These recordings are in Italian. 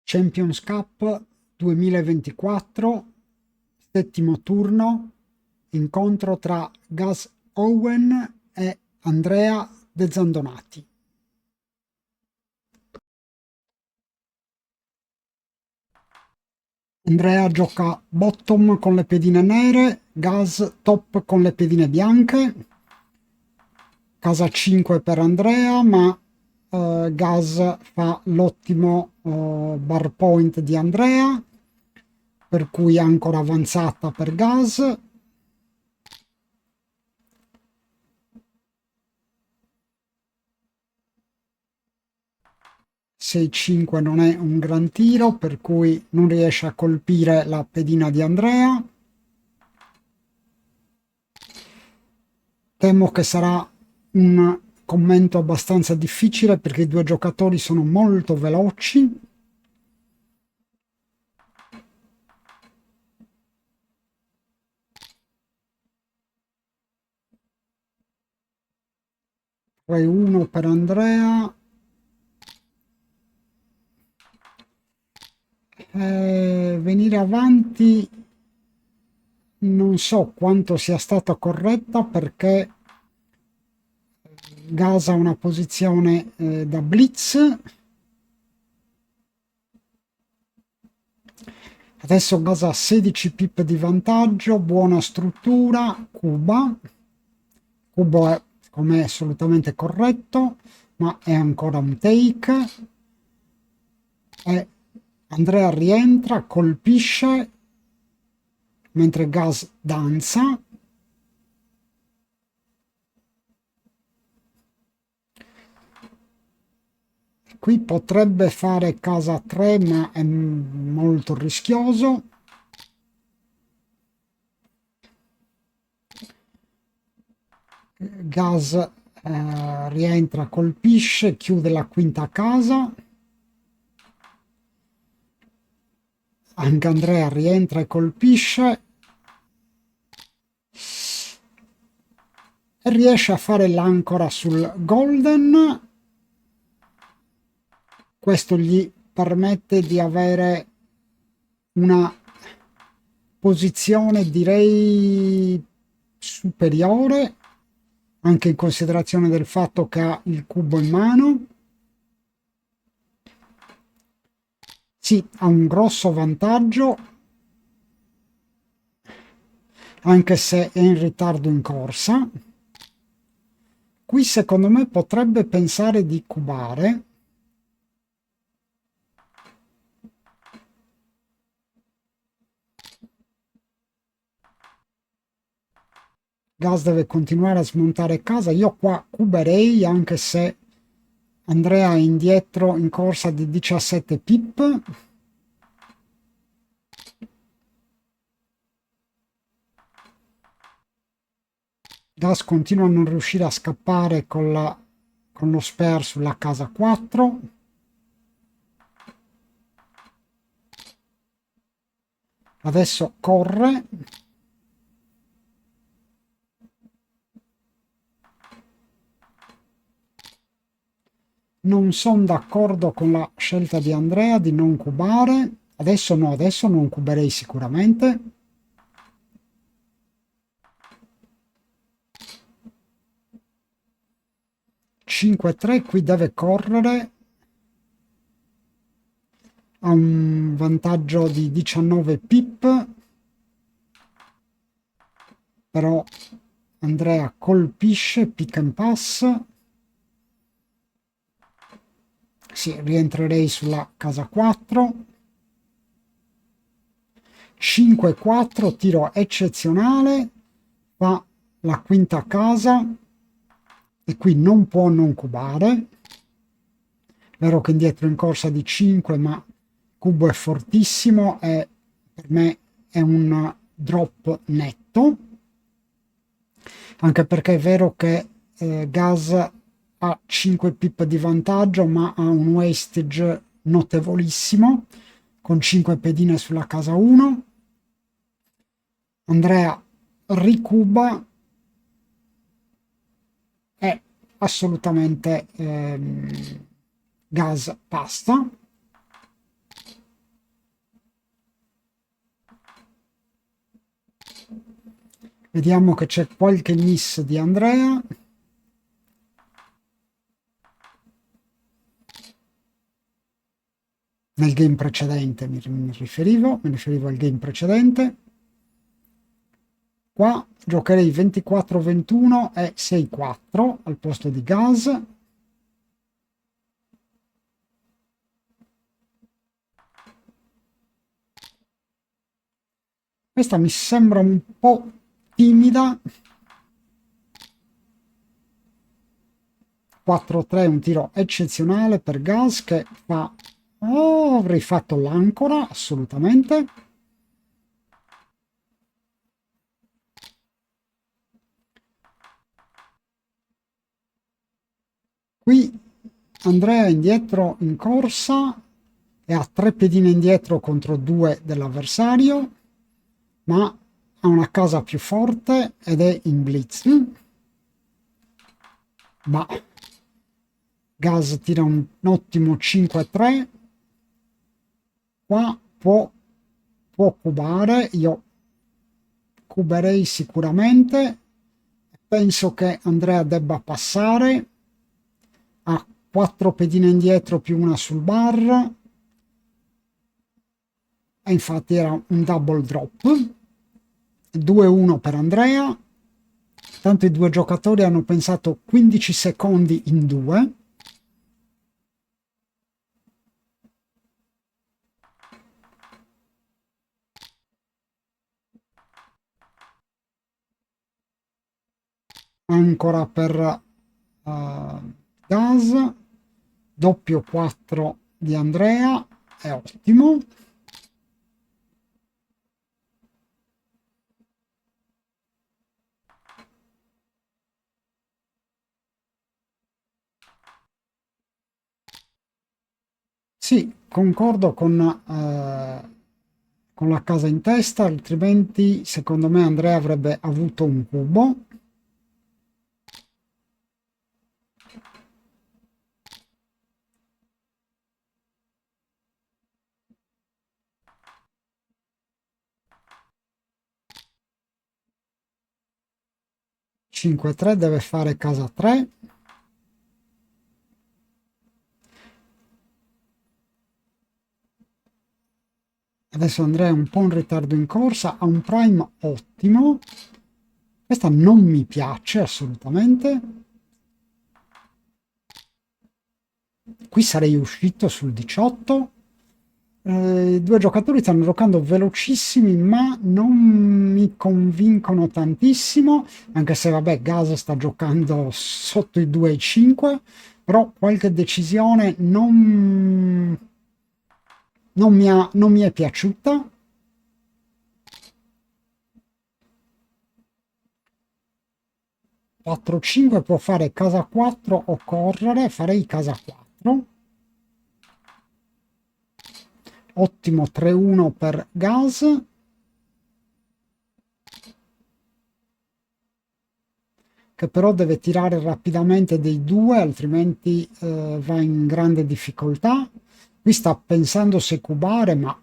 Champions Cup 2024, settimo turno, incontro tra Gus Owen e Andrea De Zandonati. Andrea gioca bottom con le pedine nere, Gus top con le pedine bianche. Casa 5 per Andrea, ma Gus fa l'ottimo bar point di Andrea, per cui ancora avanzata per Gus. (6-5) non è un gran tiro, per cui non riesce a colpire la pedina di Andrea. Temo che sarà un commento abbastanza difficile perché i due giocatori sono molto veloci. Poi 1 per Andrea. Venire avanti non so quanto sia stata corretta, perché Gus ha una posizione da blitz. Adesso Gus ha 16 pip di vantaggio, buona struttura, cubo è come assolutamente corretto, ma è ancora un take. E Andrea rientra, colpisce mentre Gus danza. Qui potrebbe fare casa 3, ma è molto rischioso. Gus rientra, colpisce, chiude la quinta casa. Anche Andrea rientra e colpisce. E riesce a fare l'ancora sul golden. Questo gli permette di avere una posizione, direi, superiore, anche in considerazione del fatto che ha il cubo in mano. Sì, ha un grosso vantaggio, anche se è in ritardo in corsa. Qui secondo me potrebbe pensare di cubare. Gus deve continuare a smontare casa. Io qua cuberei, anche se Andrea è indietro in corsa di 17 pip. Gus continua a non riuscire a scappare con lo spare sulla casa 4. Adesso corre. Non sono d'accordo con la scelta di Andrea di non cubare. Adesso no, adesso non cuberei sicuramente. 5-3, qui deve correre. Ha un vantaggio di 19 pip. Però Andrea colpisce, pick and pass. Sì, rientrerei sulla casa 4. 5-4, tiro eccezionale, fa la quinta casa e qui non può non cubare. Vero che indietro in corsa di 5, ma cubo è fortissimo e per me è un drop netto, anche perché è vero che Gus ha 5 pip di vantaggio, ma ha un wastage notevolissimo con 5 pedine sulla casa 1. Andrea ricuba, è assolutamente Gus pasta. Vediamo che c'è qualche miss di Andrea. Nel game precedente mi riferivo al game precedente. Qua giocherei 24-21 e 6-4 al posto di gas. Questa mi sembra un po' timida. 4-3, un tiro eccezionale per gas che fa... Oh, avrei fatto l'ancora, assolutamente. Qui Andrea indietro in corsa e ha 3 pedine indietro contro 2 dell'avversario, ma ha una casa più forte ed è in blitz. Ma gas tira un ottimo 5-3. Qua può cubare, io cuberei sicuramente. Penso che Andrea debba passare. Ha 4 pedine indietro più una sul bar. E infatti era un double drop. 2-1 per Andrea. Tanto i due giocatori hanno pensato 15 secondi in due. Ancora per gas. Doppio 4 di Andrea. È ottimo. Sì, concordo con la casa in testa, altrimenti secondo me Andrea avrebbe avuto un cubo. Cinque 3 deve fare casa 3. Adesso Andrea è un po' in ritardo in corsa, ha un prime ottimo. Questa non mi piace assolutamente. Qui sarei uscito sul 18. I due giocatori stanno giocando velocissimi, ma non mi convincono tantissimo, anche se vabbè, Gas sta giocando sotto i 2,5, però qualche decisione non mi è piaciuta. 4-5 può fare casa 4 o correre, farei casa 4. Ottimo 3-1 per Gas. Che però deve tirare rapidamente dei due, altrimenti va in grande difficoltà. Qui sta pensando se cubare, ma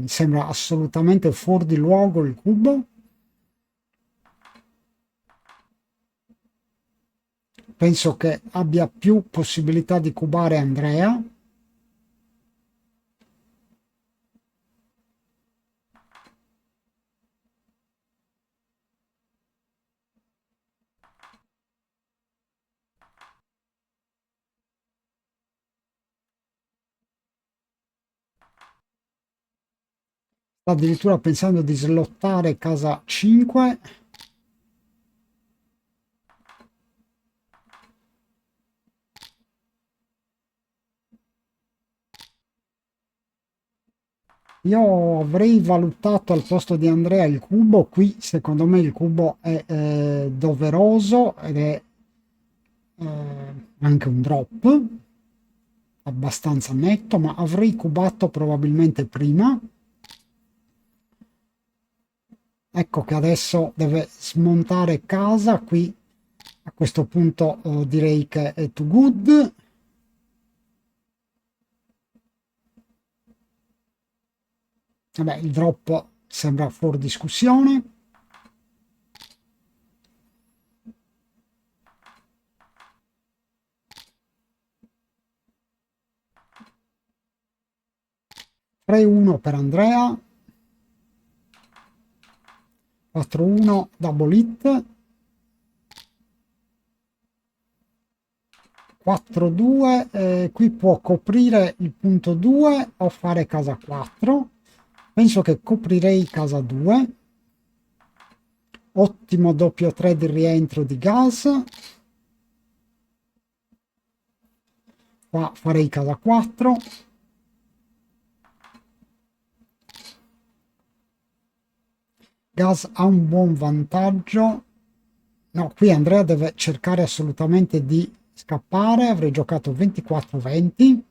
sembra assolutamente fuori di luogo il cubo. Penso che abbia più possibilità di cubare Andrea. Sta addirittura pensando di slottare casa 5. Io avrei valutato al posto di Andrea il cubo, qui secondo me il cubo è doveroso ed è anche un drop abbastanza netto, ma avrei cubato probabilmente prima. Ecco che adesso deve smontare casa, qui a questo punto direi che è too good. Vabbè, il drop sembra fuori discussione. 3-1 per Andrea, 4-1 double hit, 4-2, qui può coprire il punto 2 o fare casa 4. Penso che coprirei casa 2. Ottimo doppio 3 di rientro di gas. Qua farei casa 4. Gas ha un buon vantaggio. No, qui Andrea deve cercare assolutamente di scappare. Avrei giocato 24-20.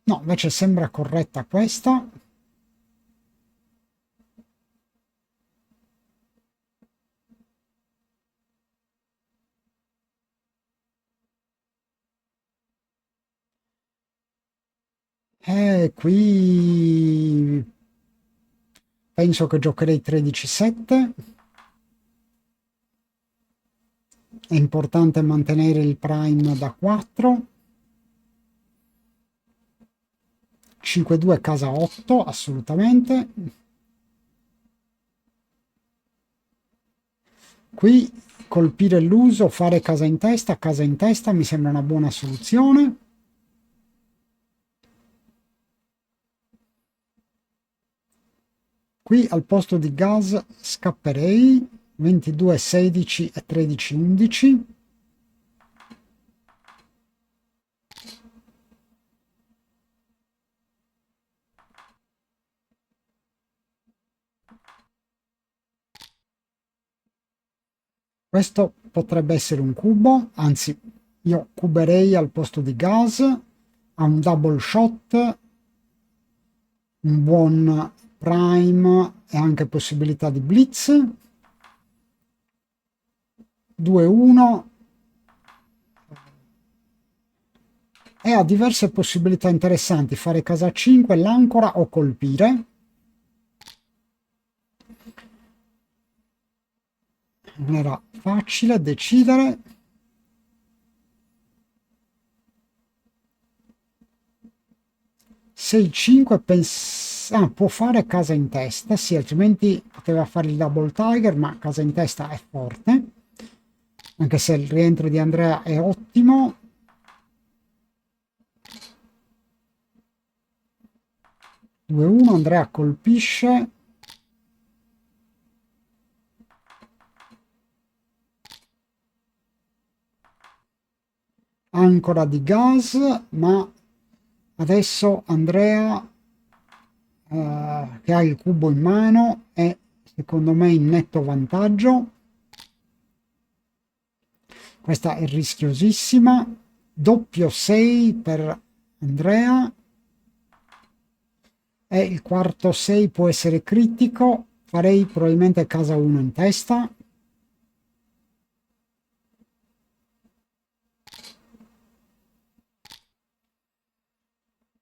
No, invece sembra corretta questa. Qui penso che giocherei 13-7. È importante mantenere il prime da 4. 5-2 casa 8, assolutamente. Qui colpire l'uso, fare casa in testa mi sembra una buona soluzione. Qui al posto di gas scapperei 22-16 e 13-11. Questo potrebbe essere un cubo, anzi io cuberei al posto di gas, ha un double shot, un buon prime e anche possibilità di blitz. 2-1 e ha diverse possibilità interessanti, fare casa 5, l'ancora o colpire. Non era facile decidere. Se 5 può fare casa in testa, sì, altrimenti poteva fare il double tiger, ma casa in testa è forte, anche se il rientro di Andrea è ottimo. 2-1, Andrea colpisce. Ancora di gas, ma adesso Andrea che ha il cubo in mano è secondo me in netto vantaggio. Questa è rischiosissima. Doppio 6 per Andrea e il quarto 6 può essere critico. Farei probabilmente casa 1 in testa.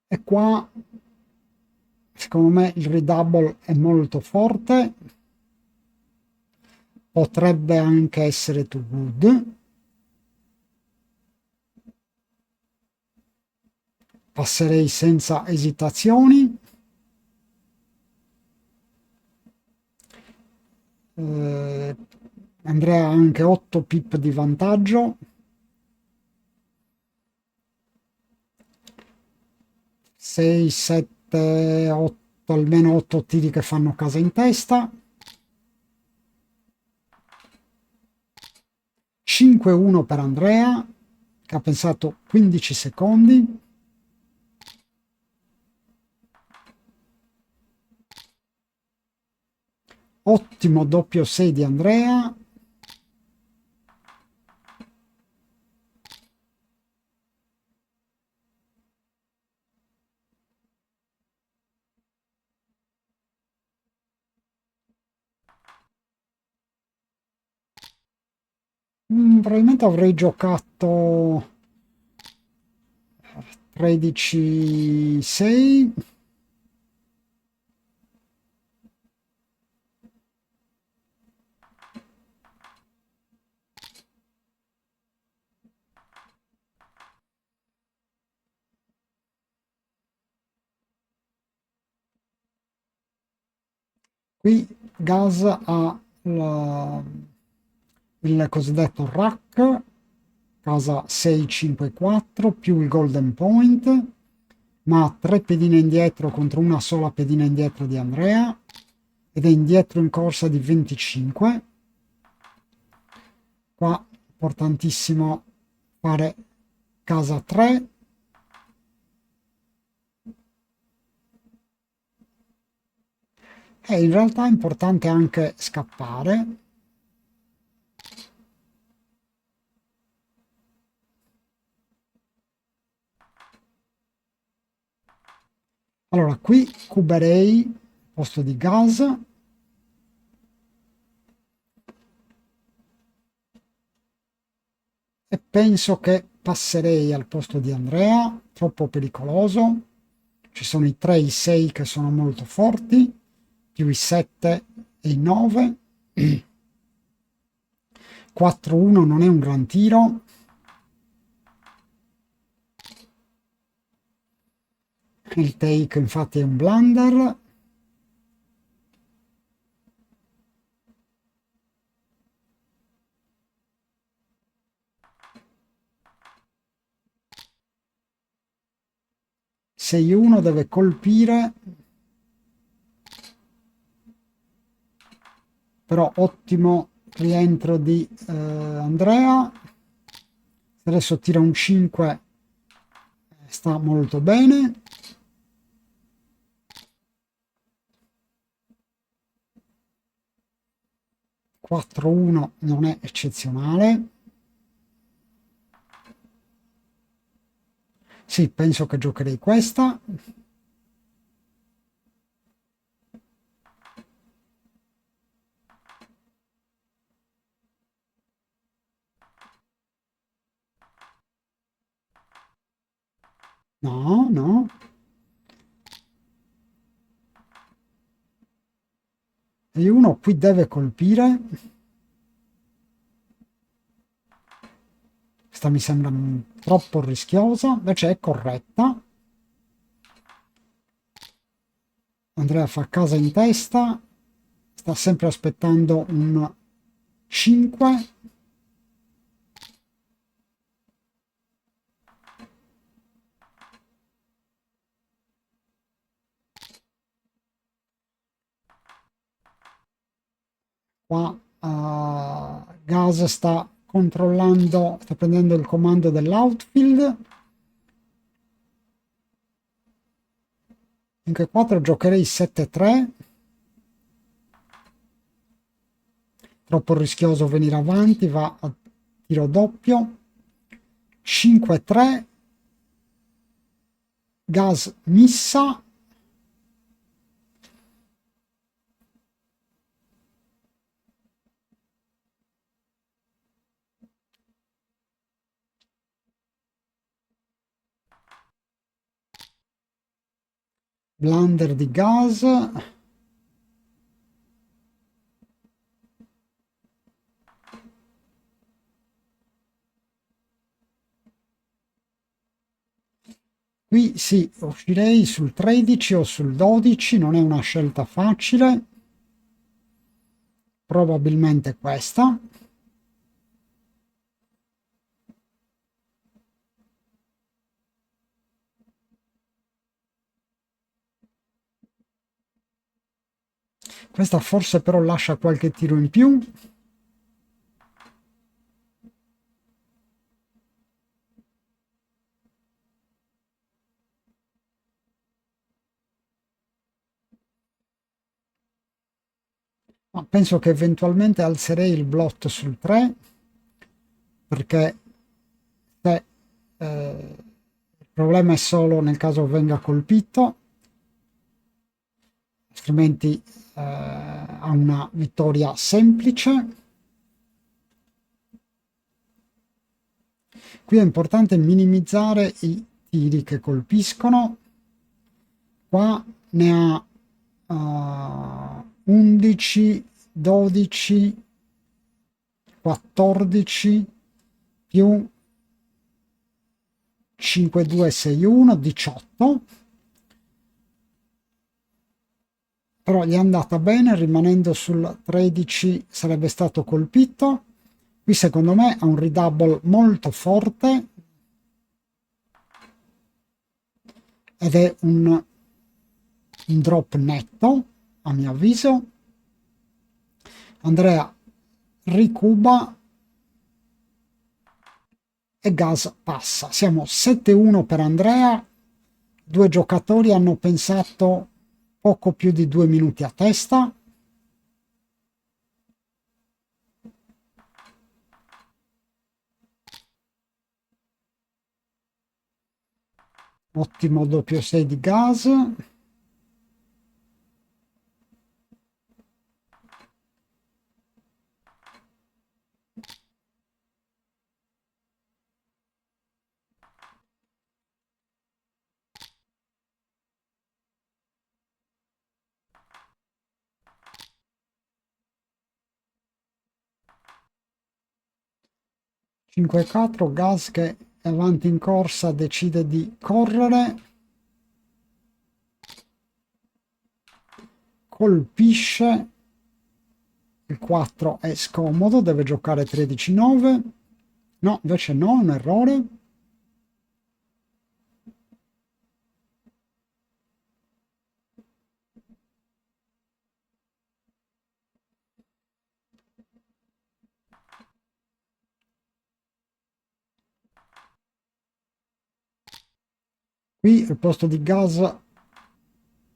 E qua secondo me il redouble è molto forte. Potrebbe anche essere too good. Passerei senza esitazioni. Andrea ha anche 8 pip di vantaggio. 6, 7, 8, almeno 8 tiri che fanno casa in testa. 5-1 per Andrea, che ha pensato 15 secondi. Ottimo doppio 6 di Andrea. Probabilmente avrei giocato 13-6. Qui Gas ha il cosiddetto rack, casa 6-5-4 più il golden point, ma ha 3 pedine indietro contro una sola pedina indietro di Andrea ed è indietro in corsa di 25. Qua importantissimo fare casa 3. E in realtà è importante anche scappare. Allora, qui cuberei al posto di Gas. E penso che passerei al posto di Andrea, troppo pericoloso. Ci sono i 3 e i 6 che sono molto forti, più i 7 e i 9. 4-1 non è un gran tiro. Il take infatti è un blunder. Se uno deve colpire, però ottimo rientro di Andrea. Se adesso tira un 5 sta molto bene. (4-1) non è eccezionale. Sì, penso che giocherei questa. No, no. E uno qui deve colpire. Questa mi sembra troppo rischiosa, invece è corretta. Andrea fa casa in testa, sta sempre aspettando un 5. Qua Gas sta controllando, sta prendendo il comando dell'outfield. In che 4 giocherei 7-3. Troppo rischioso venire avanti, va a tiro doppio. 5-3. Gas missa. Blunder di Gas. Qui sì, uscirei sul 13 o sul 12, non è una scelta facile. Probabilmente questa. Questa forse però lascia qualche tiro in più. Ma penso che eventualmente alzerei il blot sul 3, perché se il problema è solo nel caso venga colpito, altrimenti ha una vittoria semplice. Qui è importante minimizzare i tiri che colpiscono. Qua ne ha 11, 12, 14 più 5, 2, 6, 1, 18. però gli è andata bene, rimanendo sul 13 sarebbe stato colpito. Qui secondo me ha un redouble molto forte ed è un drop netto, a mio avviso. Andrea ricuba e Gas passa. Siamo 7-1 per Andrea. Due giocatori hanno pensato poco più di 2 minuti a testa. Ottimo doppio 6 di Gas. 5-4, Gas che è avanti in corsa decide di correre, colpisce, il 4 è scomodo, deve giocare 13-9, no, invece no, è un errore. Qui al posto di Gas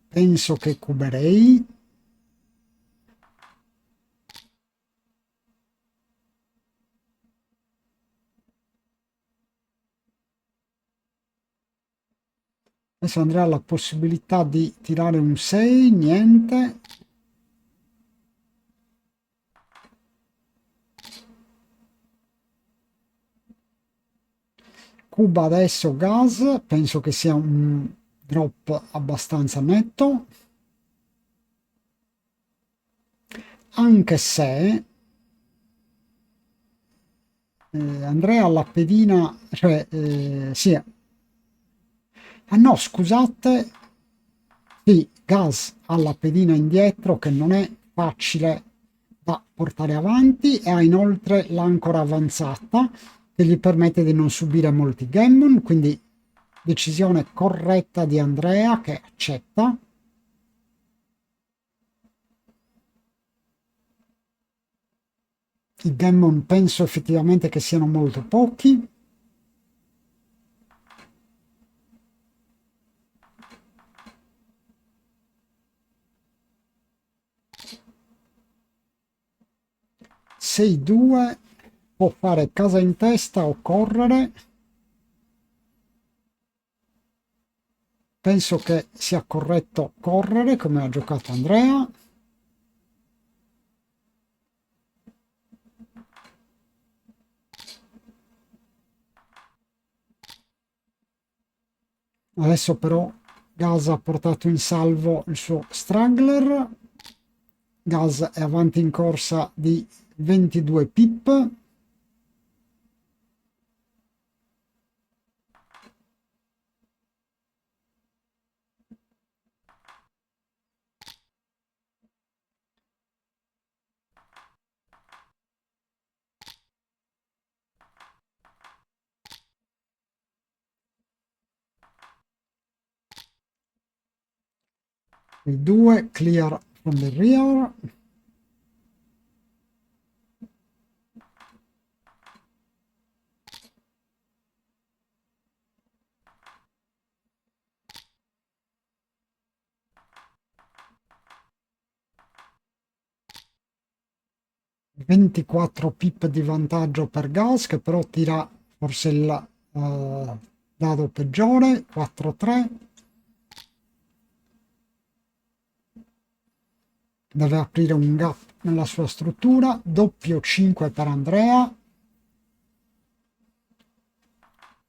penso che cuberei. Adesso Andrea ha la possibilità di tirare un 6, niente. Cuba adesso Gas, penso che sia un drop abbastanza netto. Anche se Andrea alla pedina, cioè sì, ah no, scusate, sì, Gas alla pedina indietro che non è facile da portare avanti e ha inoltre l'ancora avanzata che gli permette di non subire molti gammon, quindi decisione corretta di Andrea che accetta. I gammon penso effettivamente che siano molto pochi. Sei 2 può fare casa in testa o correre. Penso che sia corretto correre come ha giocato Andrea. Adesso però Gas ha portato in salvo il suo Strangler. Gas è avanti in corsa di 22 pip. Il 2 clear from the rear. (24 pip di vantaggio per Gas che però tira forse il dado peggiore, 4-3. Deve aprire un gap nella sua struttura, doppio 5 per Andrea.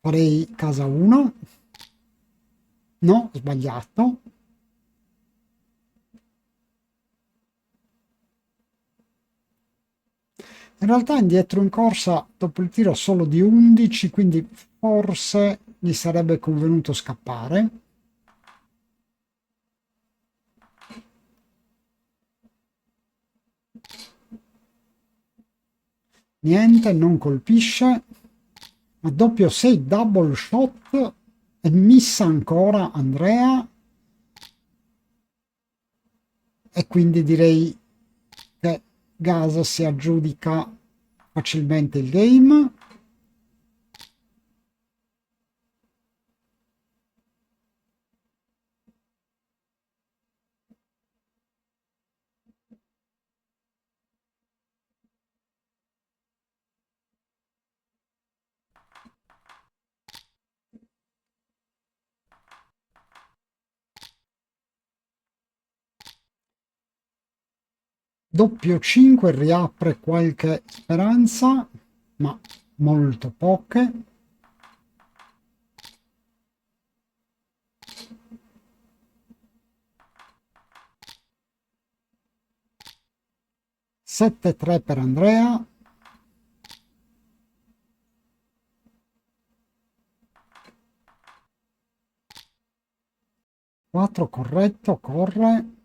Farei casa 1. No, sbagliato. In realtà è indietro in corsa dopo il tiro solo di 11, quindi forse gli sarebbe convenuto scappare. niente, non colpisce, ma doppio 6 double shot e missa ancora Andrea, e quindi direi che Gaz si aggiudica facilmente il game. Doppio 5 riapre qualche speranza, ma molto poche. Sette 3 per Andrea. Quattro corretto, corre.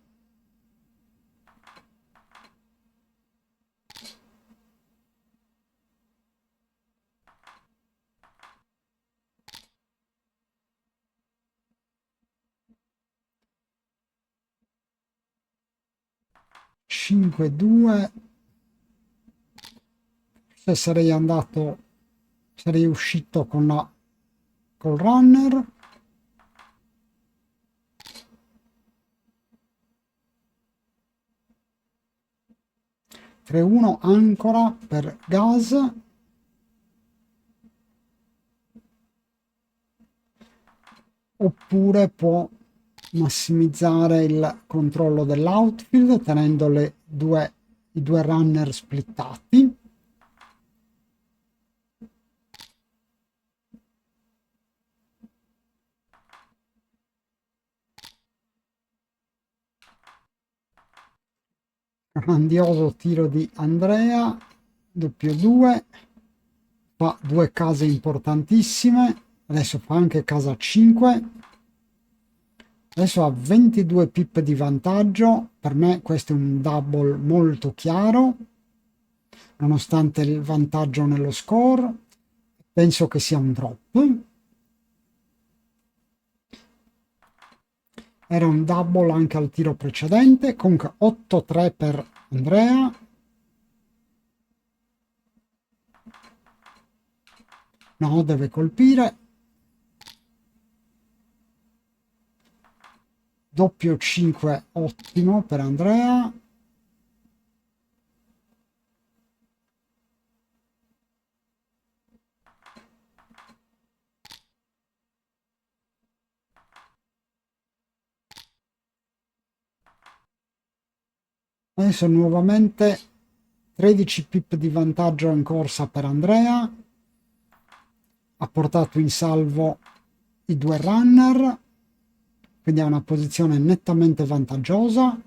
Cinque 2. Se sarei andato, sarei uscito col runner. Tre 1 ancora per Gaz. Oppure può massimizzare il controllo dell'outfield tenendo i due runner splittati. Grandioso tiro di Andrea, doppio 2, fa due case importantissime, adesso fa anche casa 5, adesso ha 22 pip di vantaggio. Per me questo è un double molto chiaro, nonostante il vantaggio nello score. Penso che sia un drop. Era un double anche al tiro precedente. Comunque 8-3 per Andrea. No, deve colpire. Doppio 5 ottimo per Andrea. Adesso nuovamente 13 pip di vantaggio in corsa per Andrea. Ha portato in salvo i due runner, quindi ha una posizione nettamente vantaggiosa.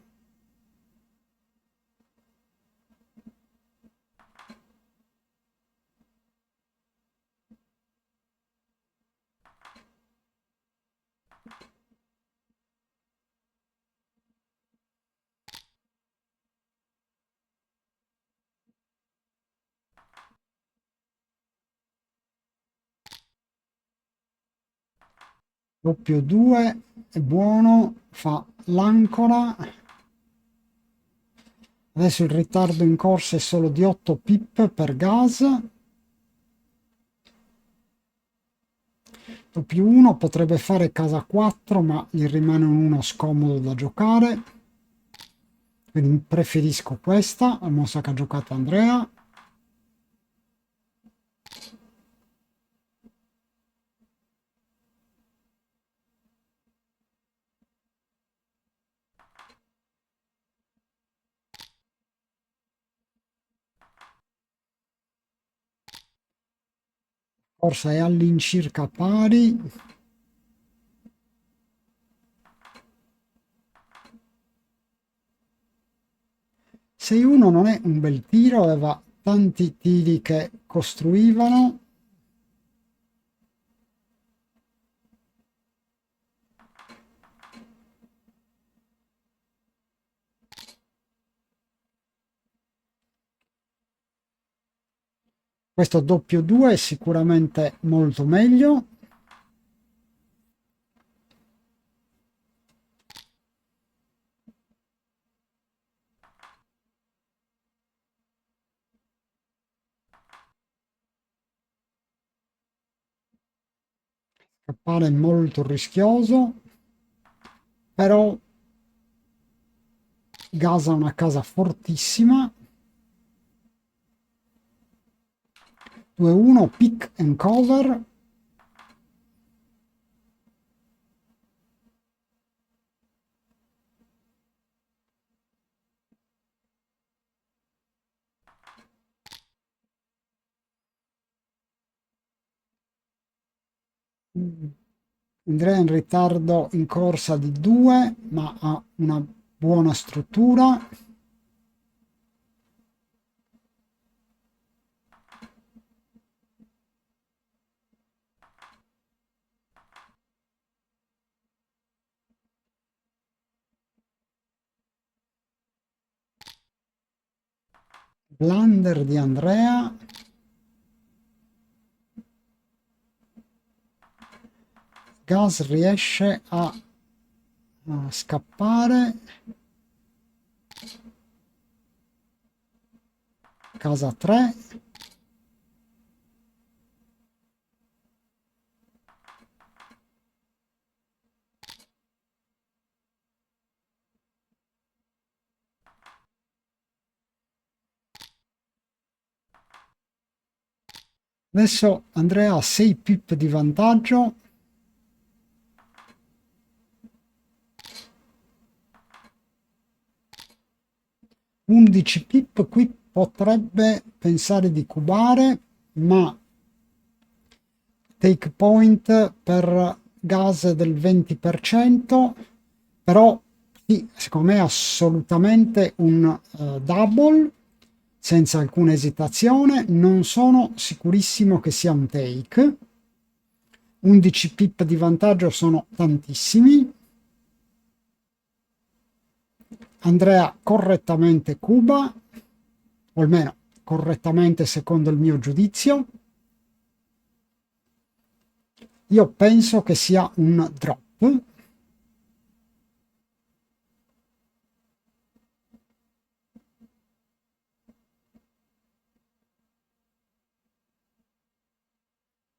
Doppio 2 è buono, fa l'ancora. Adesso il ritardo in corsa è solo di 8 pip per Gaz. Doppio 1 potrebbe fare casa 4, ma gli rimane un 1 scomodo da giocare. Quindi preferisco questa, la mossa che ha giocato Andrea. Corsa è all'incirca pari. 6-1 non è un bel tiro, aveva tanti tiri che costruivano. Questo doppio 2 è sicuramente molto meglio. Scappare è molto rischioso, però Gaza è una casa fortissima. 2-1, pick and cover. Andrea in ritardo in corsa di 2, ma ha una buona struttura. Blunder di Andrea. Gas riesce a scappare. Casa 3. Adesso Andrea ha 6 pip di vantaggio. (11 pip). Qui potrebbe pensare di cubare, ma take point per gas del 20%, però sì, secondo me è assolutamente un double, senza alcuna esitazione. Non sono sicurissimo che sia un take. 11 pip di vantaggio sono tantissimi. Andrea correttamente cuba, o almeno correttamente secondo il mio giudizio. Io penso che sia un drop.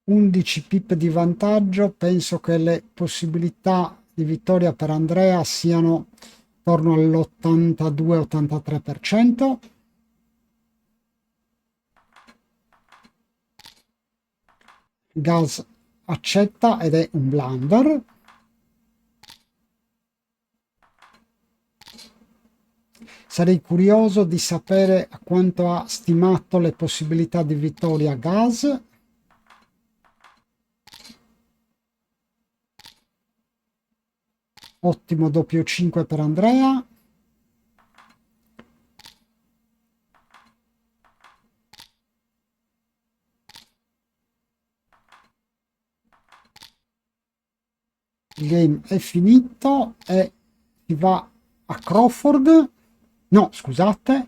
(11 pip di vantaggio). Penso che le possibilità di vittoria per Andrea siano intorno all'82-83%. Gas accetta ed è un blunder. Sarei curioso di sapere a quanto ha stimato le possibilità di vittoria Gas. Ottimo doppio 5 per Andrea. Il game è finito e si va a Crawford. No, scusate,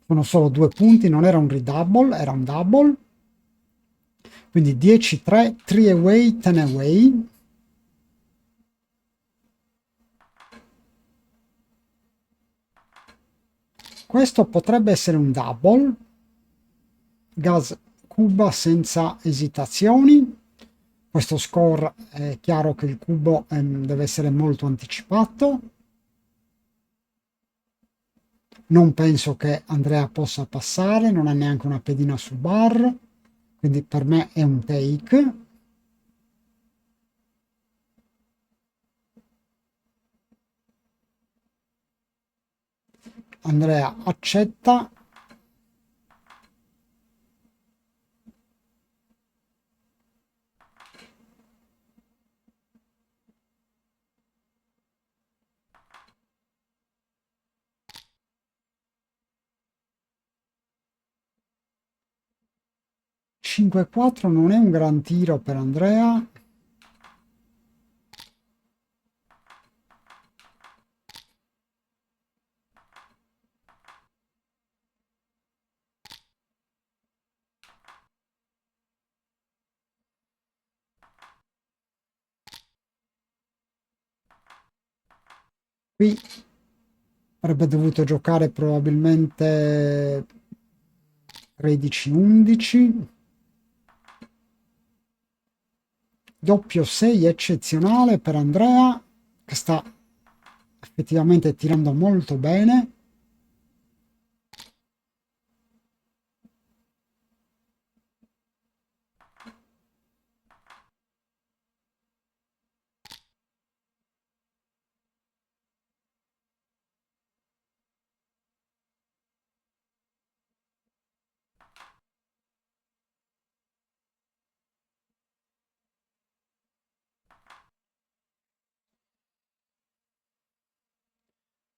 sono solo 2 punti, non era un redouble, era un double. Quindi 10-3, 3 away, 10 away. Questo potrebbe essere un double. Gas cuba senza esitazioni. Questo score è chiaro che il cubo deve essere molto anticipato. Non penso che Andrea possa passare, non ha neanche una pedina sul bar, quindi per me è un take. Andrea accetta. (5-4) non è un gran tiro per Andrea. Qui avrebbe dovuto giocare probabilmente 13-11. Doppio 6 eccezionale per Andrea, che sta effettivamente tirando molto bene.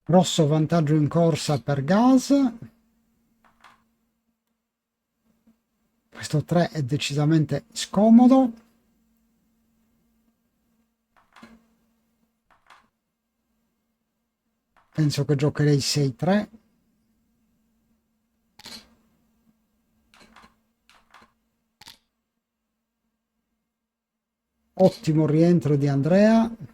Grosso vantaggio in corsa per Gas. Questo 3 è decisamente scomodo. Penso che giocherei 6-3. Ottimo rientro di Andrea.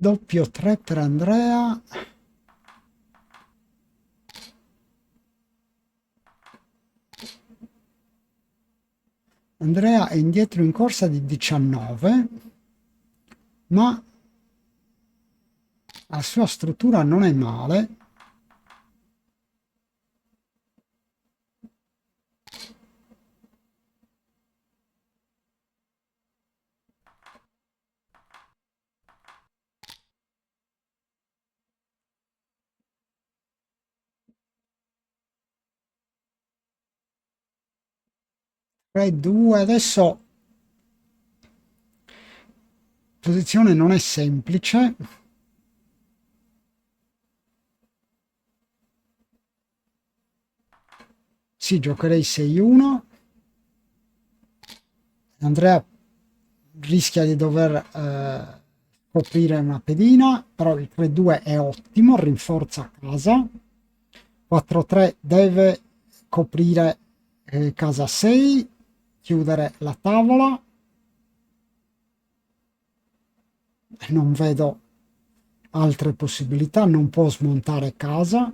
Doppio 3 per Andrea. Andrea è indietro in corsa di 19, ma la sua struttura non è male. Re 2, adesso la posizione non è semplice. Sì, giocherei 6-1. Andrea rischia di dover coprire una pedina, però il 3-2 è ottimo, rinforza casa. 4-3 deve coprire casa 6, chiudere la tavola. Non vedo altre possibilità, non può smontare casa.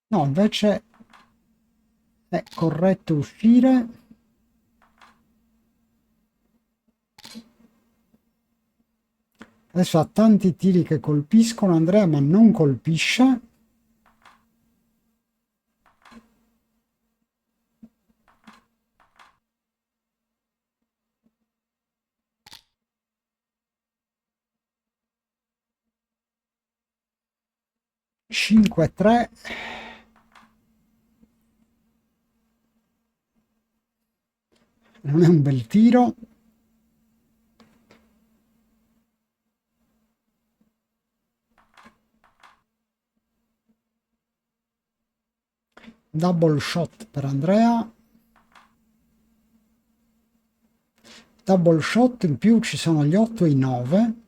No, invece è corretto uscire. Adesso ha tanti tiri che colpiscono Andrea, ma non colpisce. Cinque 3. Non è un bel tiro. Double shot per Andrea. Double shot, in più ci sono gli 8 e i 9.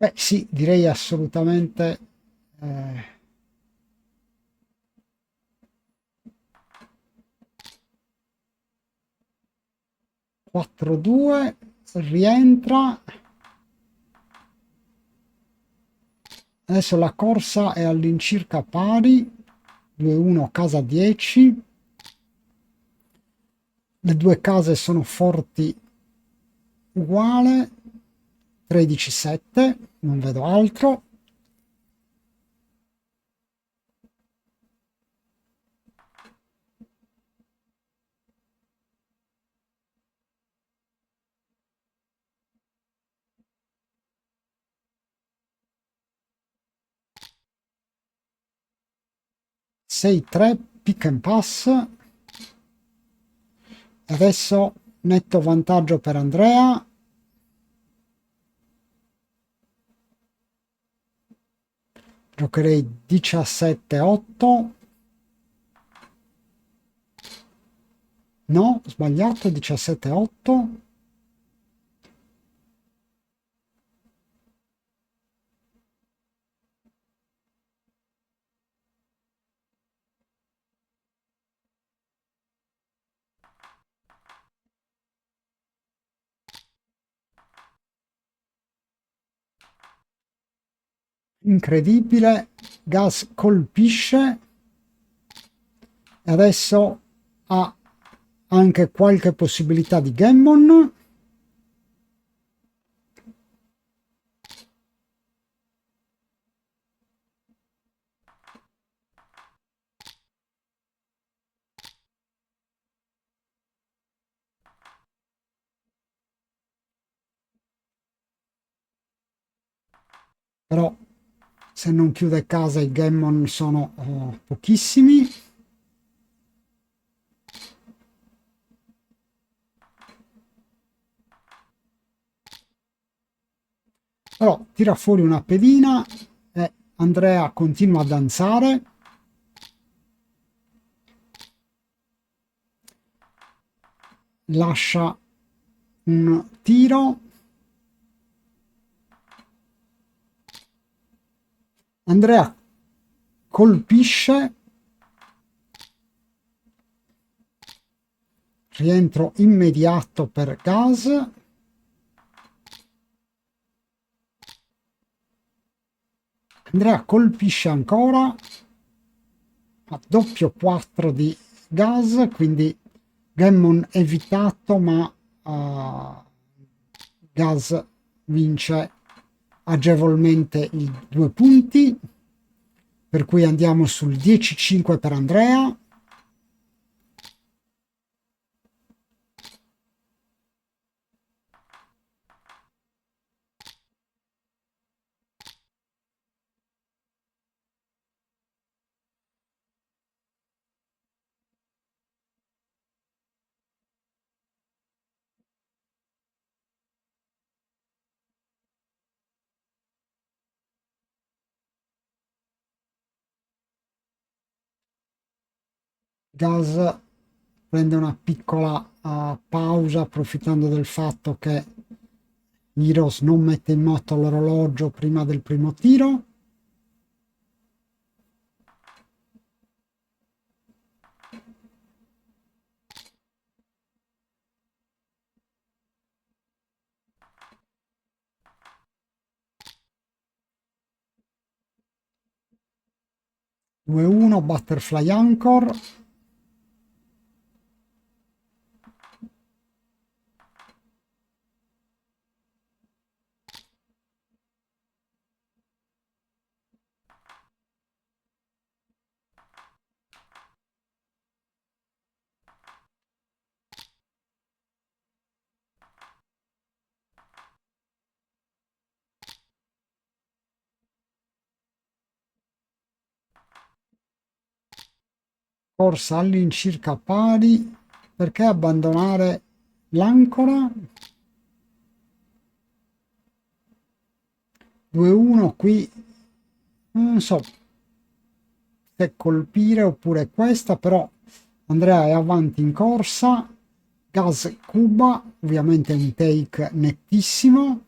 Beh sì, direi assolutamente 4-2, rientra. Adesso la corsa è all'incirca pari, 2-1 casa 10. Le due case sono forti uguale, 13-7, non vedo altro. Sei 3 pick and pass. Adesso netto vantaggio per Andrea. Giocherei 17-8. No, sbagliato, 17-8. Incredibile, Gas colpisce e adesso ha anche qualche possibilità di Gammon. Però se non chiude casa i Gammon sono pochissimi. Però tira fuori una pedina e Andrea continua a danzare. Lascia un tiro. Andrea colpisce. Rientro immediato per Gas. Andrea colpisce ancora. A doppio 4 di Gas, quindi Gammon evitato, ma Gas vince agevolmente i 2 punti, per cui andiamo sul 10-5 per Andrea. Gas prende una piccola pausa approfittando del fatto che Heroes non mette in moto l'orologio prima del primo tiro. Due 1 Butterfly Anchor. Corsa all'incirca pari. Perché abbandonare l'ancora? 2-1 qui, non so se colpire oppure questa, però Andrea è avanti in corsa. Gas Cuba, ovviamente un take nettissimo.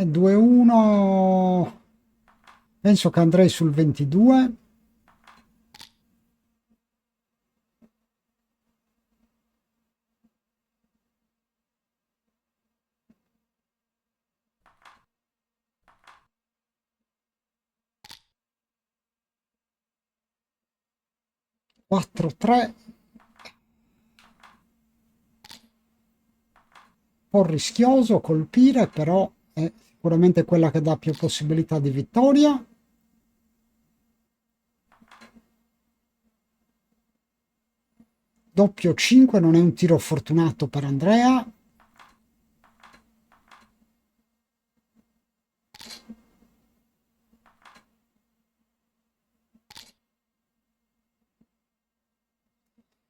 2-1, penso che andrei sul 22. Quattro, 3, un po' rischioso colpire, però è sicuramente quella che dà più possibilità di vittoria. Doppio 5 non è un tiro fortunato per Andrea.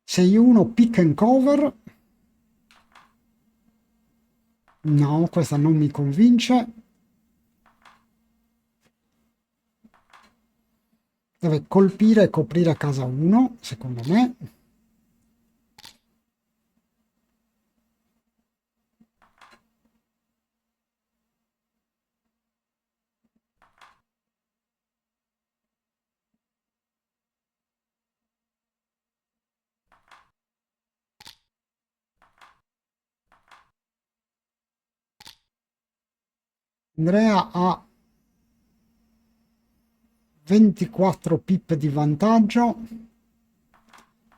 Sei 1 pick and cover. No, questa non mi convince. Deve colpire e coprire casa 1, secondo me. Andrea ha 24 pip di vantaggio,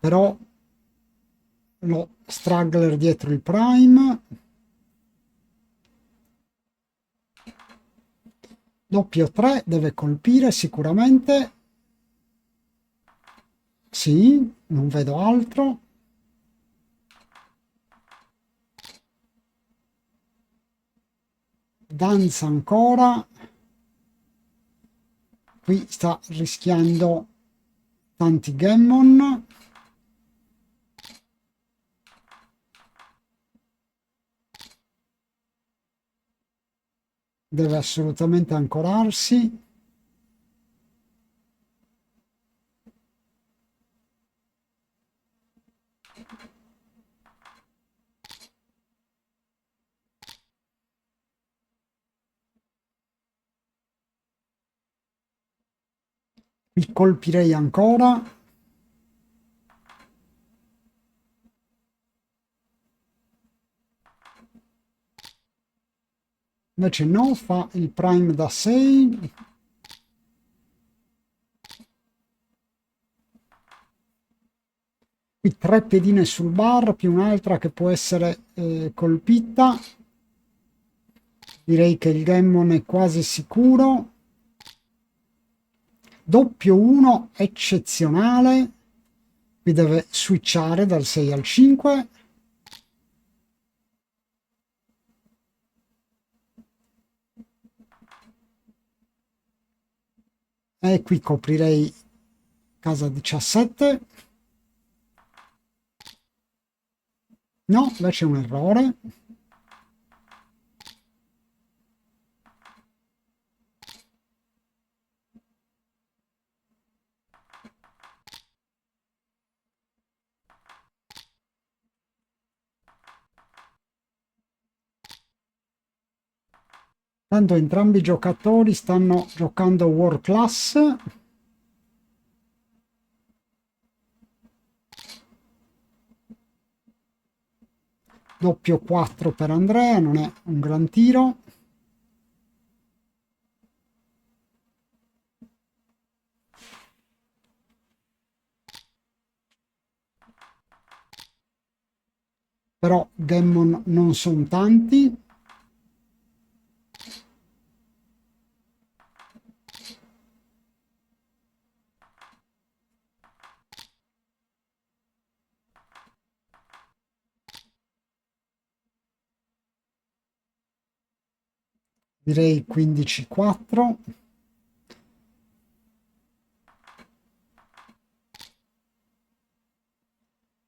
però lo straggler dietro il prime. Doppio 3 deve colpire sicuramente. Sì, non vedo altro. Danza ancora. Qui sta rischiando tanti gammon. Deve assolutamente ancorarsi. Qui colpirei ancora. Invece no, fa il prime da 6. Qui 3 piedine sul bar più un'altra che può essere colpita. Direi che il gammon è quasi sicuro. Doppio 1 eccezionale. Qui deve switchare dal 6 al 5. E qui coprirei casa 17. No, invece è un errore. Tanto entrambi i giocatori stanno giocando World Class. Doppio 4 per Andrea, non è un gran tiro. Però gammon non sono tanti. Direi 15-4.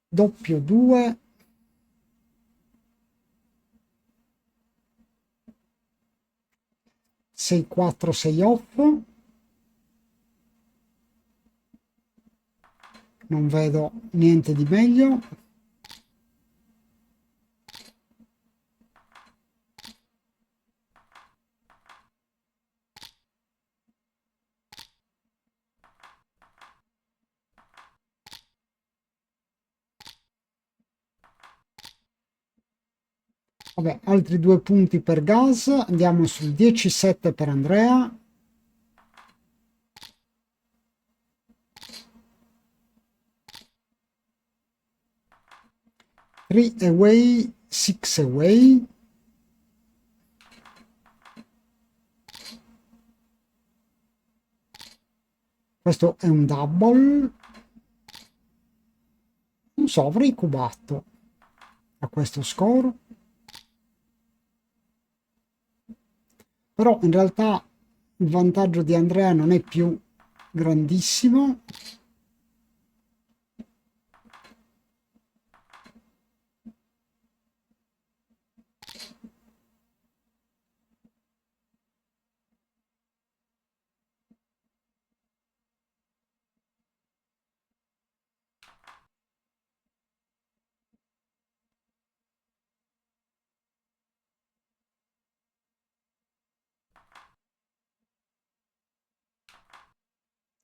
Doppio 2. Sei 4, 6 off. Non vedo niente di meglio. Vabbè, altri 2 punti per gas, andiamo sul 10-7 per Andrea. Three away, 6 away. Questo è un double. Non so, avrei cubato a questo score. Però in realtà il vantaggio di Andrea non è più grandissimo.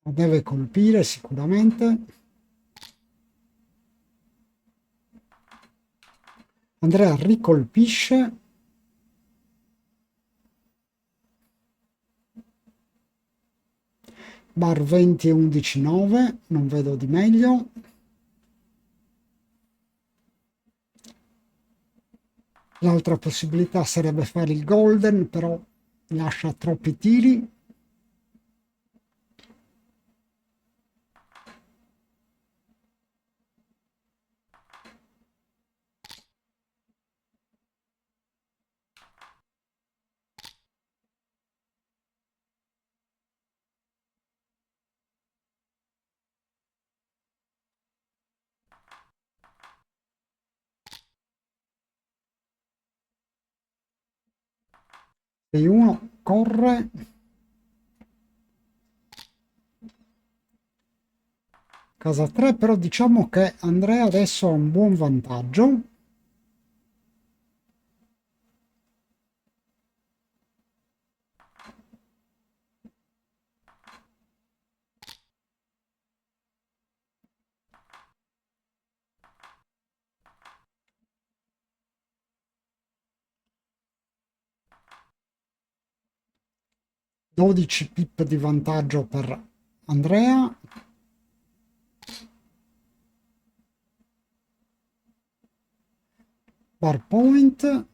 Lo deve colpire sicuramente. Andrea ricolpisce. Bar 20 e 11 9, non vedo di meglio. L'altra possibilità sarebbe fare il golden, però lascia troppi tiri. Se uno corre, casa 3, però diciamo che Andrea adesso ha un buon vantaggio. Dodici pip di vantaggio per Andrea. Bar point.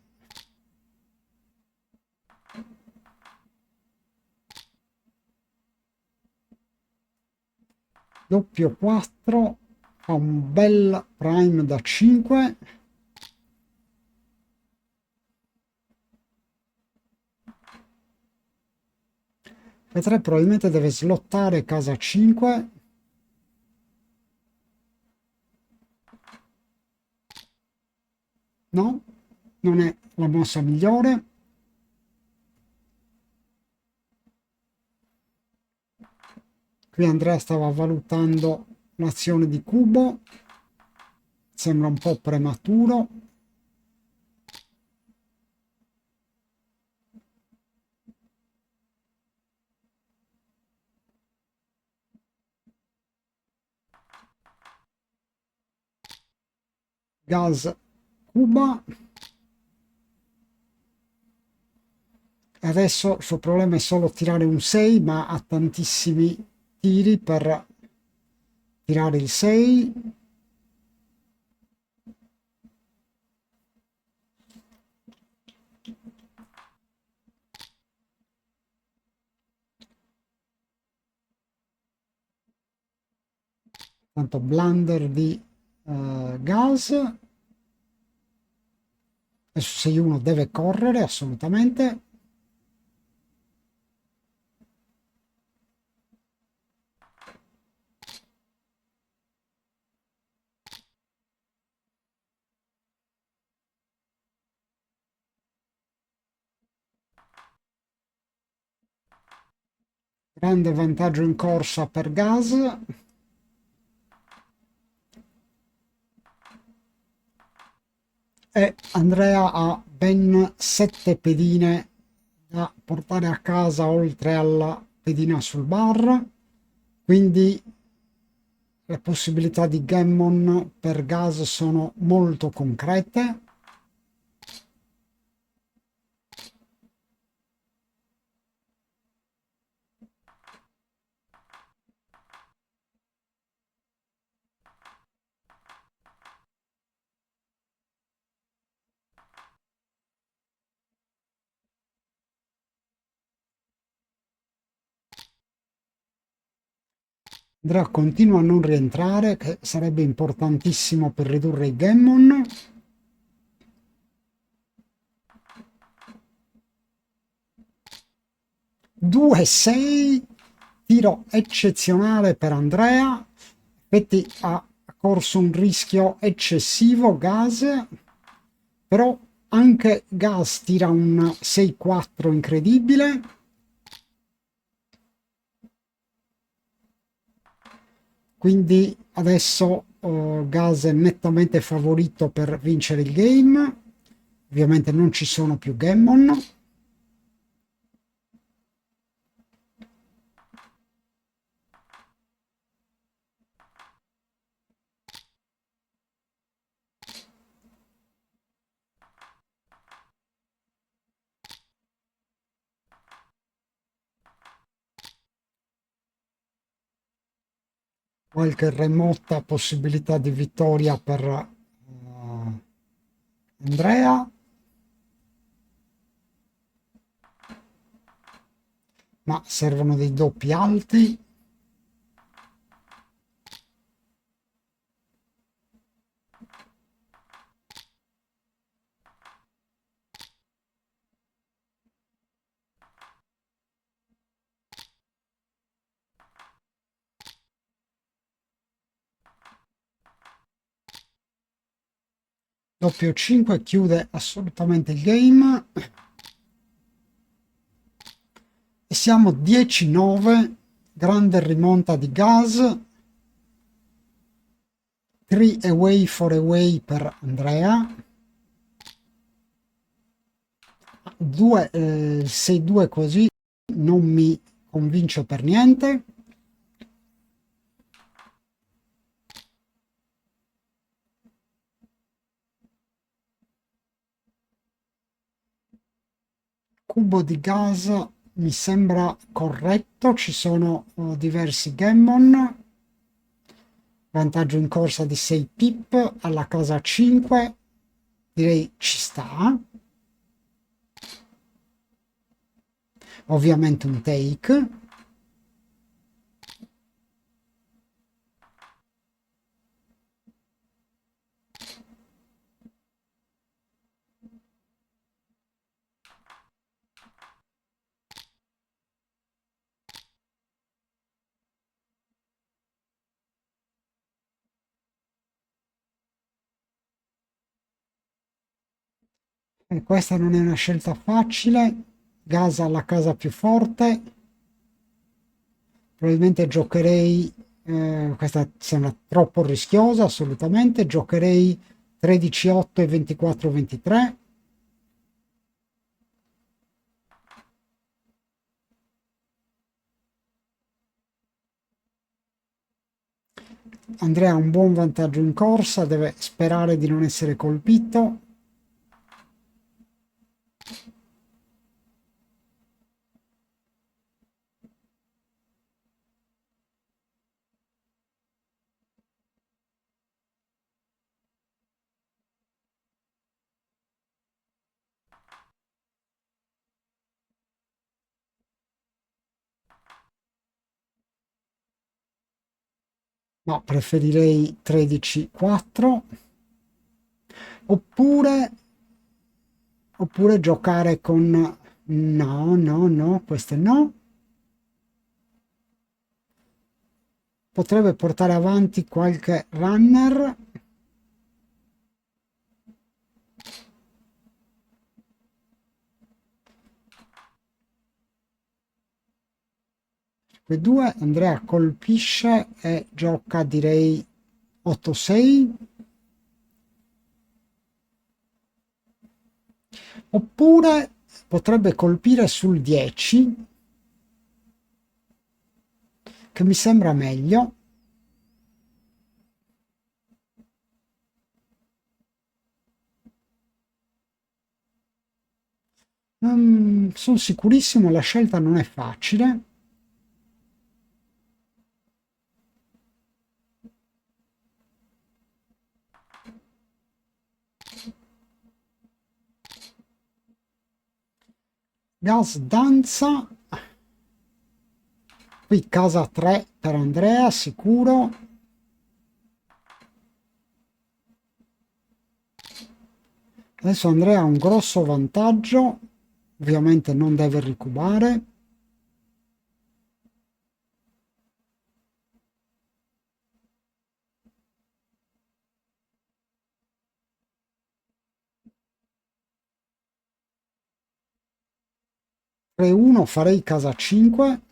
Doppio 4. Fa un bel prime da 5. P3 probabilmente deve slottare casa 5. No, non è la mossa migliore. Qui Andrea stava valutando l'azione di cubo. Sembra un po' prematuro. Gas cuba. Adesso il suo problema è solo tirare un 6, ma ha tantissimi tiri per tirare il 6. Tanto blunder di gas. Adesso 6-1 deve correre assolutamente. Grande vantaggio in corsa per gas. E Andrea ha ben 7 pedine da portare a casa oltre alla pedina sul bar, quindi le possibilità di gammon per gas sono molto concrete. Andrea continua a non rientrare, che sarebbe importantissimo per ridurre i Gammon. Due 6, tiro eccezionale per Andrea. Infatti ha corso un rischio eccessivo Gas, però anche Gas tira un 6-4 incredibile. Quindi adesso Gas è nettamente favorito per vincere il game. Ovviamente non ci sono più Gammon. Qualche remota possibilità di vittoria per Andrea, ma servono dei doppi alti. Doppio 5 chiude assolutamente il game. E siamo 10-9, grande rimonta di Gas. 3 away, 4 away per Andrea. 6-2 così non mi convince per niente. Cubo di Gas mi sembra corretto, ci sono diversi Gammon. Vantaggio in corsa di 6 pip alla casa 5, direi ci sta. Ovviamente un take. E questa non è una scelta facile. Gas alla casa più forte. Probabilmente giocherei, questa sembra troppo rischiosa, assolutamente. Giocherei 13-8 e 24-23. Andrea ha un buon vantaggio in corsa, deve sperare di non essere colpito. No, preferirei 13-4. Oppure, oppure giocare con... No, no, no, queste no. Potrebbe portare avanti qualche runner. Quei due, Andrea colpisce e gioca direi 8-6. Oppure potrebbe colpire sul 10, che mi sembra meglio. Sono sicurissimo, la scelta non è facile. Gas danza. Qui casa 3 per Andrea, sicuro. Adesso Andrea ha un grosso vantaggio, ovviamente non deve ricubare. Re 1 farei casa 5.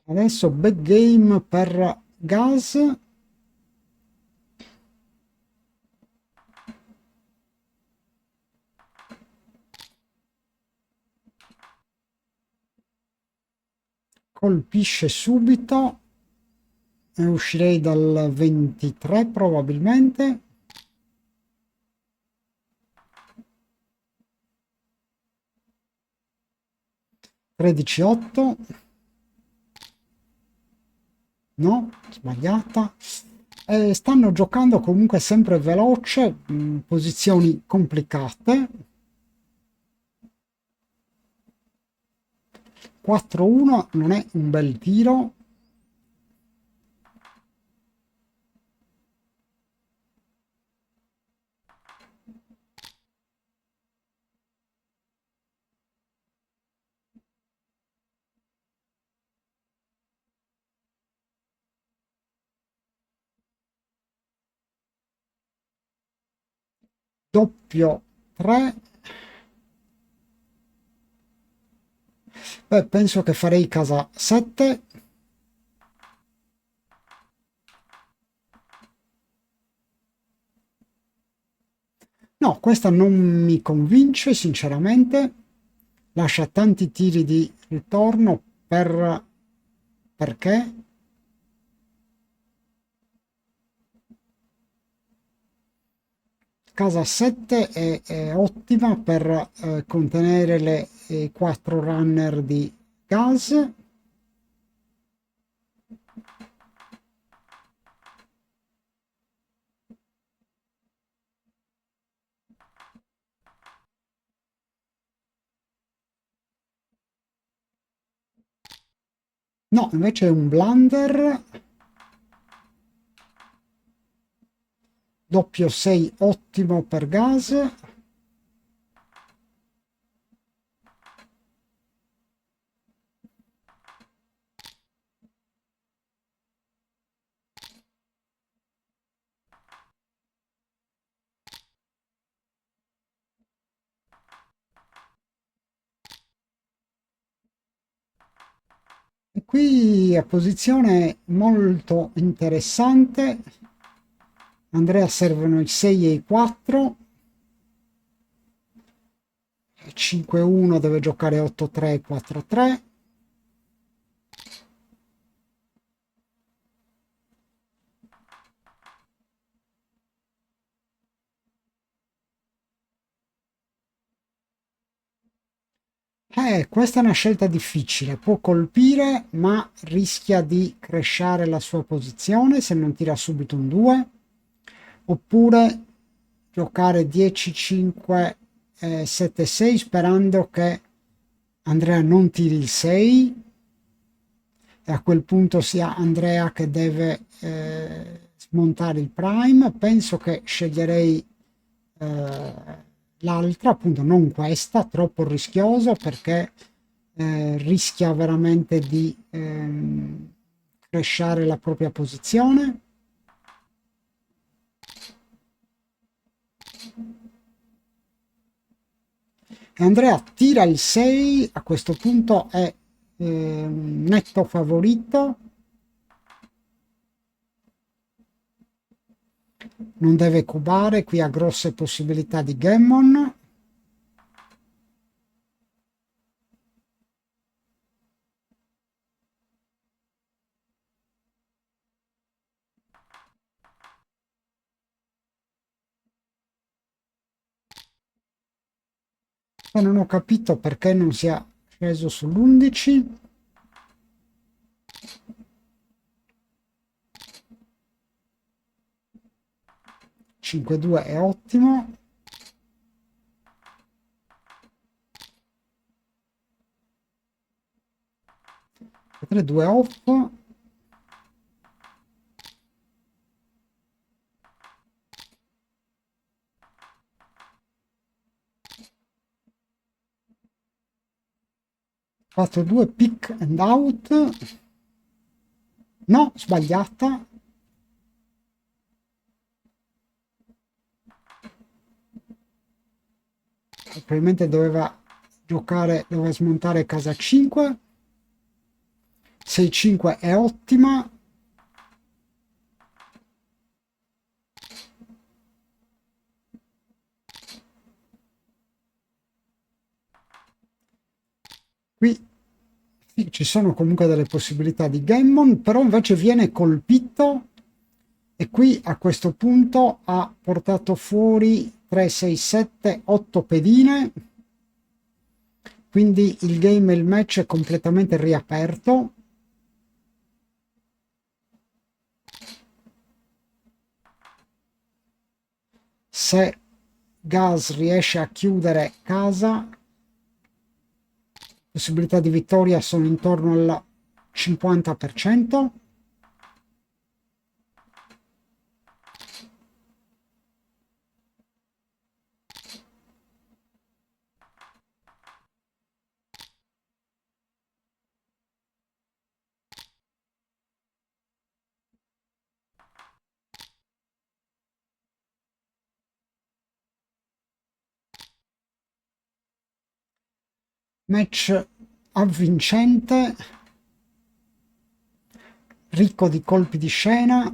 Adesso back game per gas. Colpisce subito e uscirei dal 23 probabilmente. Tredici 8. No, sbagliata. Stanno giocando comunque sempre veloce, posizioni complicate. 4-1 non è un bel tiro. Doppio 3. Beh, penso che farei casa 7. No, questa non mi convince sinceramente. Lascia tanti tiri di ritorno perché? Casa 7 è ottima per contenere le 4 runner di gas. No, invece è un blunder. Doppio 6 ottimo per gas. E qui a posizione molto interessante. Andrea servono i 6 e i 4. 5-1 deve giocare 8-3, 4-3. Questa è una scelta difficile. Può colpire, ma rischia di crescere la sua posizione se non tira subito un 2. Oppure giocare 10-5, 7-6 sperando che Andrea non tiri il 6 e a quel punto sia Andrea che deve smontare il prime. Penso che sceglierei l'altra, appunto non questa, troppo rischioso perché rischia veramente di crescere la propria posizione. E Andrea tira il 6, a questo punto è netto favorito. Non deve cubare, qui ha grosse possibilità di gammon. E non ho capito perché non sia sceso sull'11. 5-2 è ottimo. 3-2 off. Fatto 2 pick and out. No, sbagliata. Probabilmente doveva giocare, doveva smontare casa 5. 6-5 è ottima. Qui sì, ci sono comunque delle possibilità di gammon, però invece viene colpito e qui a questo punto ha portato fuori 3, 6, 7, 8 pedine, quindi il game e il match è completamente riaperto. Se Gas riesce a chiudere casa, possibilità di vittoria sono intorno al 50%. Match avvincente, ricco di colpi di scena.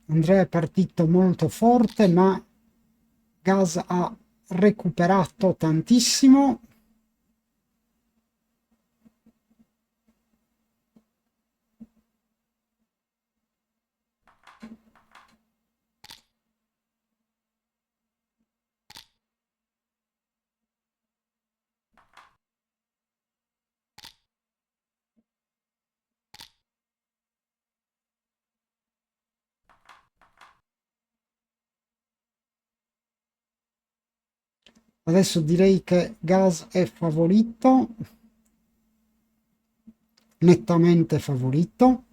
Andrea è partito molto forte, ma Gas ha recuperato tantissimo. Adesso direi che Gas è favorito, nettamente favorito.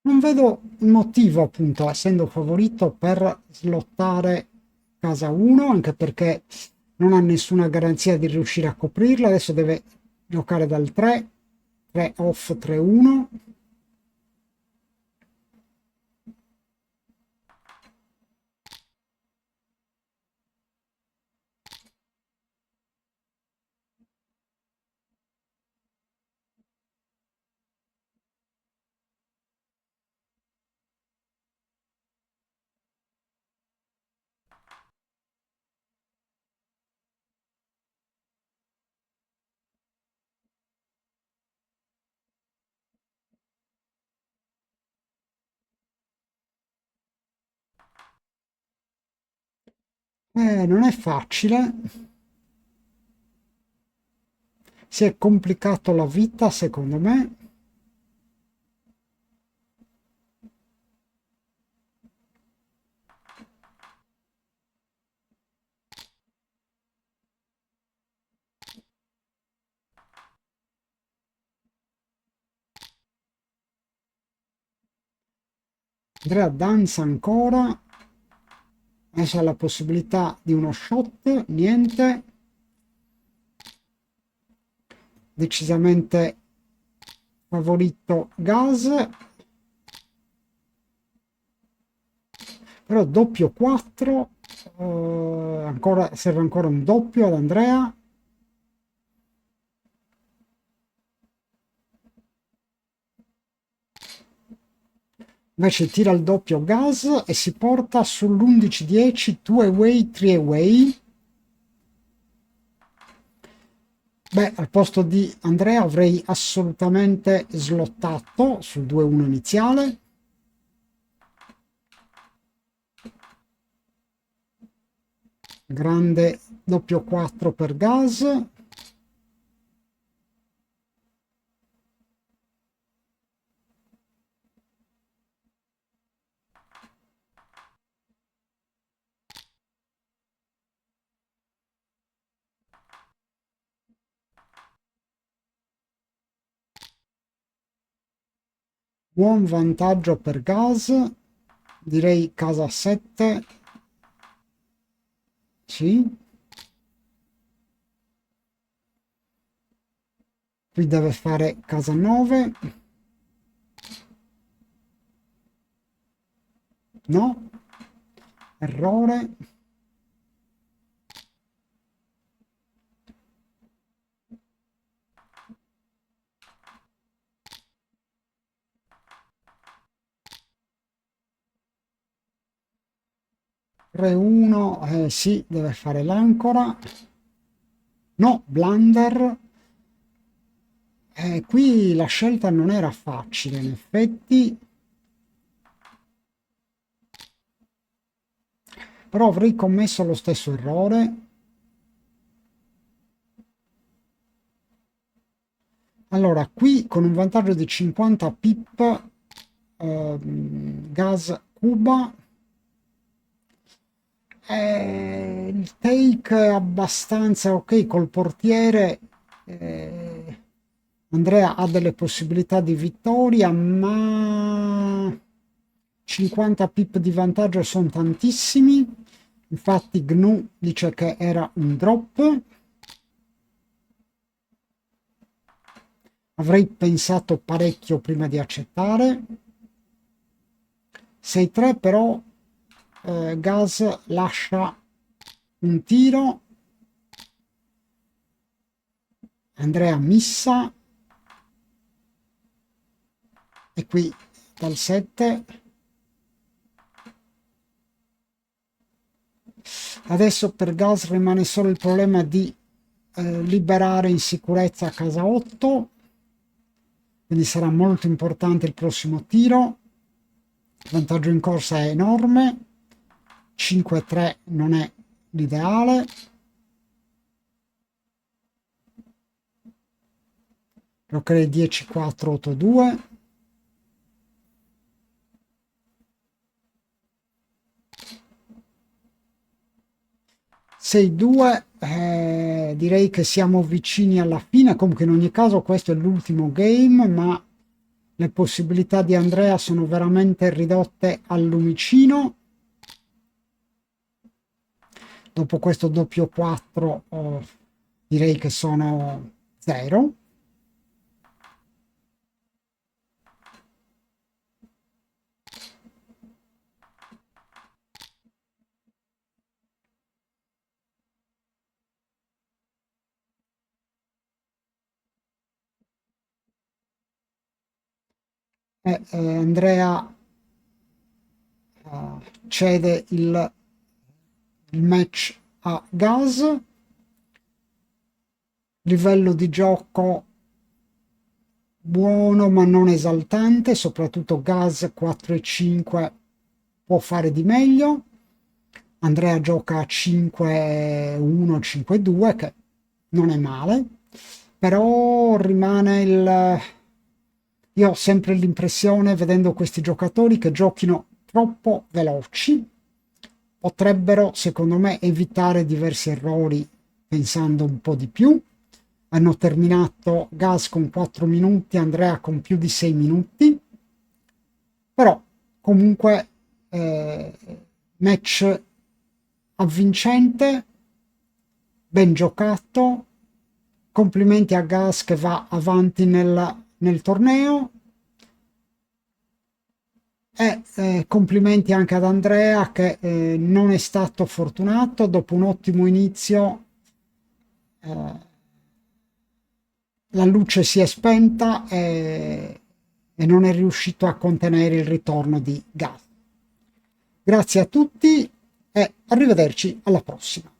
Non vedo un motivo, appunto, essendo favorito, per slottare casa 1, anche perché non ha nessuna garanzia di riuscire a coprirla. Adesso deve giocare dal 3, 3 off, 3-1. Non è facile. Si è complicato la vita, secondo me. Andrea danza ancora. Adesso ha la possibilità di uno shot. Niente. Decisamente favorito Gas. Però doppio 4. Ancora, serve ancora un doppio ad Andrea. Invece tira il doppio Gas e si porta sull'11-10, 2 away, 3 away. Beh, al posto di Andrea avrei assolutamente slottato sul 2-1 iniziale. grande doppio 4 per gas. Buon vantaggio per gas, direi casa 7, sì. Qui deve fare casa 9, no, errore. Re 1, sì, deve fare l'ancora. No, blunder. Qui la scelta non era facile, in effetti. Però avrei commesso lo stesso errore. Allora, qui con un vantaggio di 50 pip, gas Cuba. Il take è abbastanza ok col portiere. Andrea ha delle possibilità di vittoria, ma 50 pip di vantaggio sono tantissimi. Infatti GNU dice che era un drop. Avrei pensato parecchio prima di accettare. 6-3 però gas lascia un tiro. Andrea missa. E qui dal 7. Adesso per gas rimane solo il problema di liberare in sicurezza casa 8. Quindi sarà molto importante il prossimo tiro. Il vantaggio in corsa è enorme. 5-3 non è l'ideale. Giocherei 10-4-8-2. Direi che siamo vicini alla fine. Comunque in ogni caso questo è l'ultimo game, ma le possibilità di Andrea sono veramente ridotte al lumicino. Dopo questo doppio 4 direi che sono 0. Andrea cede il match a gas. Livello di gioco buono ma non esaltante, soprattutto gas 4 e 5 può fare di meglio. Andrea gioca a 5-1, 5-2 che non è male, però rimane il... Io ho sempre l'impressione, vedendo questi giocatori, che giochino troppo veloci. Potrebbero, secondo me, evitare diversi errori pensando un po' di più. Hanno terminato gas con 4 minuti, Andrea con più di 6 minuti. Però, comunque, match avvincente, ben giocato. Complimenti a gas che va avanti nel torneo. E complimenti anche ad Andrea che non è stato fortunato dopo un ottimo inizio. La luce si è spenta e non è riuscito a contenere il ritorno di gas. Grazie a tutti e arrivederci alla prossima.